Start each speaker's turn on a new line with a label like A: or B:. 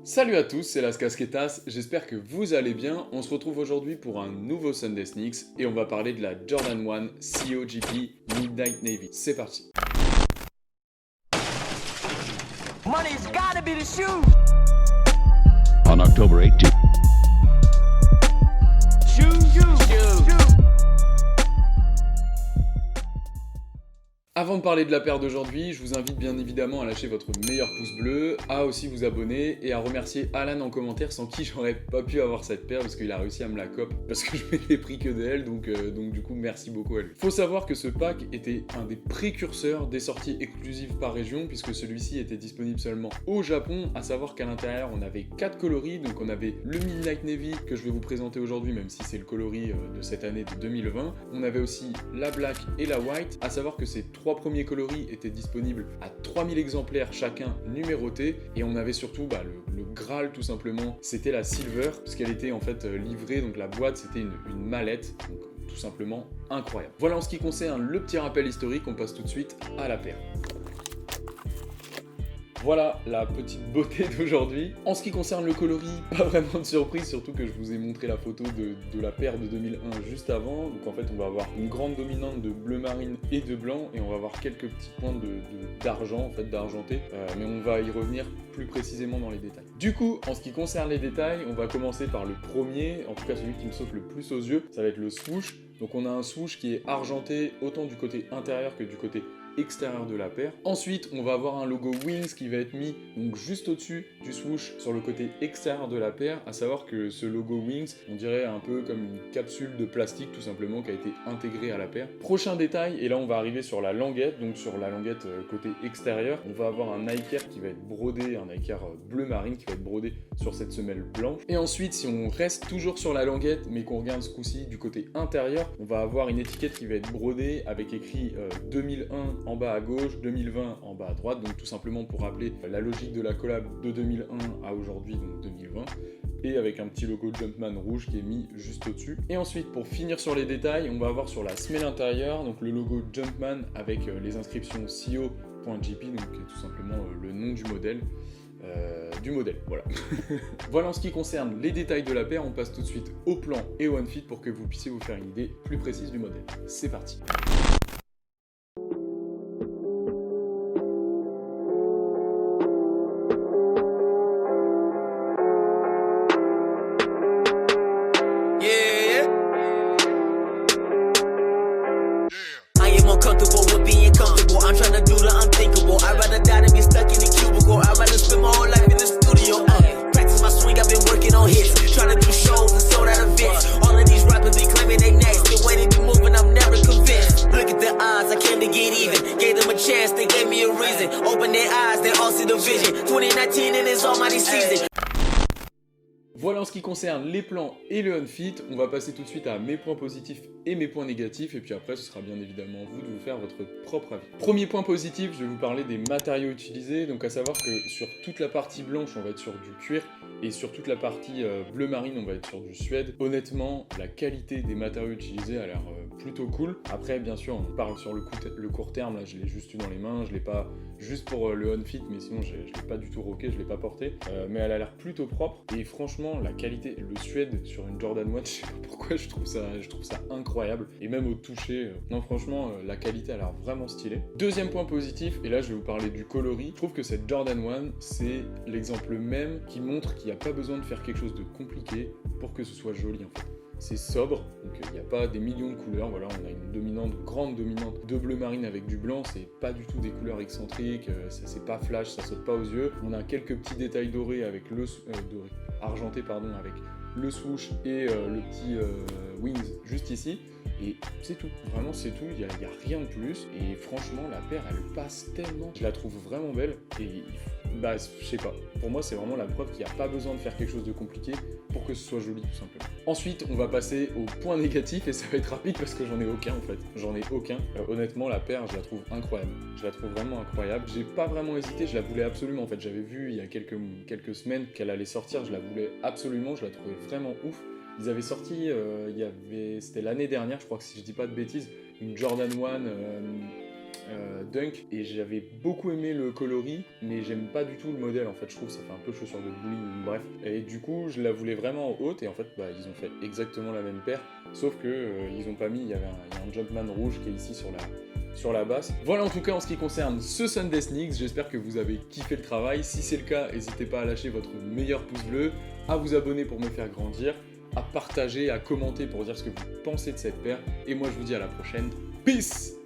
A: Salut à tous, c'est Las Casquetas, j'espère que vous allez bien. On se retrouve aujourd'hui pour un nouveau Sunday Sneaks et on va parler de la Jordan 1 COGP Midnight Navy. C'est parti.
B: Money's gotta be the shoe.
C: On October 18th.
A: Avant de parler de la paire d'aujourd'hui, je vous invite bien évidemment à lâcher votre meilleur pouce bleu, à aussi vous abonner et à remercier Alan en commentaire sans qui j'aurais pas pu avoir cette paire parce qu'il a réussi à me la cope parce que je mets les prix que d'elle, donc du coup merci beaucoup à lui. Faut savoir que ce pack était un des précurseurs des sorties exclusives par région puisque celui-ci était disponible seulement au Japon, à savoir qu'à l'intérieur on avait 4 coloris, donc on avait le Midnight Navy que je vais vous présenter aujourd'hui même si c'est le coloris de cette année de 2020, on avait aussi la Black et la White, à savoir que ces trois premiers coloris étaient disponibles à 3000 exemplaires chacun numérotés et on avait surtout le Graal tout simplement, c'était la Silver puisqu'elle était en fait livrée, donc la boîte c'était une mallette, donc tout simplement incroyable. Voilà en ce qui concerne le petit rappel historique, on passe tout de suite à la paire. Voilà la petite beauté d'aujourd'hui. En ce qui concerne le coloris, pas vraiment de surprise, surtout que je vous ai montré la photo de la paire de 2001 juste avant. Donc en fait on va avoir une grande dominante de bleu marine et de blanc et on va avoir quelques petits points d'argent, en fait d'argenté, mais on va y revenir plus précisément dans les détails. Du coup, en ce qui concerne les détails, on va commencer par le premier, en tout cas celui qui me saute le plus aux yeux, ça va être le swoosh. Donc on a un swoosh qui est argenté autant du côté intérieur que du côté extérieur de la paire. Ensuite, on va avoir un logo Wings qui va être mis donc juste au-dessus du swoosh sur le côté extérieur de la paire, à savoir que ce logo Wings, on dirait un peu comme une capsule de plastique tout simplement qui a été intégrée à la paire. Prochain détail, et là on va arriver sur la languette, donc sur la languette côté extérieur, on va avoir un Nike qui va être brodé, un Nike bleu marine qui va être brodé sur cette semelle blanche. Et ensuite, si on reste toujours sur la languette, mais qu'on regarde ce coup-ci du côté intérieur, on va avoir une étiquette qui va être brodée avec écrit 2001 en bas à gauche, 2020 en bas à droite, donc tout simplement pour rappeler la logique de la collab de 2001 à aujourd'hui, donc 2020, et avec un petit logo Jumpman rouge qui est mis juste au-dessus. Et ensuite, pour finir sur les détails, on va avoir sur la semelle intérieure, donc le logo Jumpman avec les inscriptions CO.jp, donc qui est tout simplement le nom du modèle. Voilà. Voilà en ce qui concerne les détails de la paire, on passe tout de suite au plan et au on-fit pour que vous puissiez vous faire une idée plus précise du modèle. C'est parti.
B: Comfortable with being comfortable. I'm trying to do the unthinkable. I'd rather die than be stuck in a cubicle. I'd rather spend my whole life in the studio. Practice my swing, I've been working on hits. Trying to do shows and sold out events. All of these rappers be claiming they next. The way they be moving, I'm never convinced. Look at their eyes, I came to get even. Gave them a chance, they gave me a reason. Open their eyes, they all see the vision. 2019 and it's almighty season.
A: Voilà en ce qui concerne les plans et le on-fit, on va passer tout de suite à mes points positifs et mes points négatifs, et puis après ce sera bien évidemment vous de vous faire votre propre avis. Premier point positif, je vais vous parler des matériaux utilisés, donc à savoir que sur toute la partie blanche on va être sur du cuir, et sur toute la partie bleu marine on va être sur du suède. Honnêtement, la qualité des matériaux utilisés a l'air plutôt cool. Après bien sûr on parle sur le court terme, là je l'ai juste eu dans les mains, je l'ai pas juste pour le on-fit, mais sinon je l'ai pas du tout rocké, je l'ai pas porté, mais elle a l'air plutôt propre, et franchement la qualité, le suède sur une Jordan 1, je sais pas pourquoi je trouve ça incroyable, et même au toucher, non franchement la qualité a l'air vraiment stylée. Deuxième point positif, et là je vais vous parler du coloris, je trouve que cette Jordan 1 c'est l'exemple même qui montre qu'il n'y a pas besoin de faire quelque chose de compliqué pour que ce soit joli en fait. C'est sobre, donc il n'y a pas des millions de couleurs, voilà, on a une grande dominante de bleu marine avec du blanc, c'est pas du tout des couleurs excentriques, c'est pas flash, ça saute pas aux yeux. On a quelques petits détails dorés avec argenté pardon, avec le swoosh et le petit wings juste ici. Et c'est tout, vraiment c'est tout, il n'y a rien de plus. Et franchement la paire elle passe tellement, je la trouve vraiment belle. Et bah je sais pas, pour moi c'est vraiment la preuve qu'il n'y a pas besoin de faire quelque chose de compliqué pour que ce soit joli tout simplement. Ensuite on va passer au point négatif, et ça va être rapide parce que j'en ai aucun en fait, j'en ai aucun. Honnêtement la paire je la trouve incroyable, je la trouve vraiment incroyable. J'ai pas vraiment hésité, je la voulais absolument en fait, j'avais vu il y a quelques semaines qu'elle allait sortir, je la voulais absolument, je la trouvais vraiment ouf. Ils avaient sorti, c'était l'année dernière, je crois que si je dis pas de bêtises, une Jordan 1 Dunk, et j'avais beaucoup aimé le coloris, mais j'aime pas du tout le modèle en fait, je trouve que ça fait un peu chaussure de bowling, bref. Et du coup je la voulais vraiment en haute, et en fait bah, ils ont fait exactement la même paire, sauf que ils ont pas mis, il y a un Jumpman rouge qui est ici sur la basse. Voilà en tout cas en ce qui concerne ce Sunday Sneaks, j'espère que vous avez kiffé le travail. Si c'est le cas, n'hésitez pas à lâcher votre meilleur pouce bleu, à vous abonner pour me faire grandir, à partager, à commenter pour dire ce que vous pensez de cette paire, et moi je vous dis à la prochaine, peace!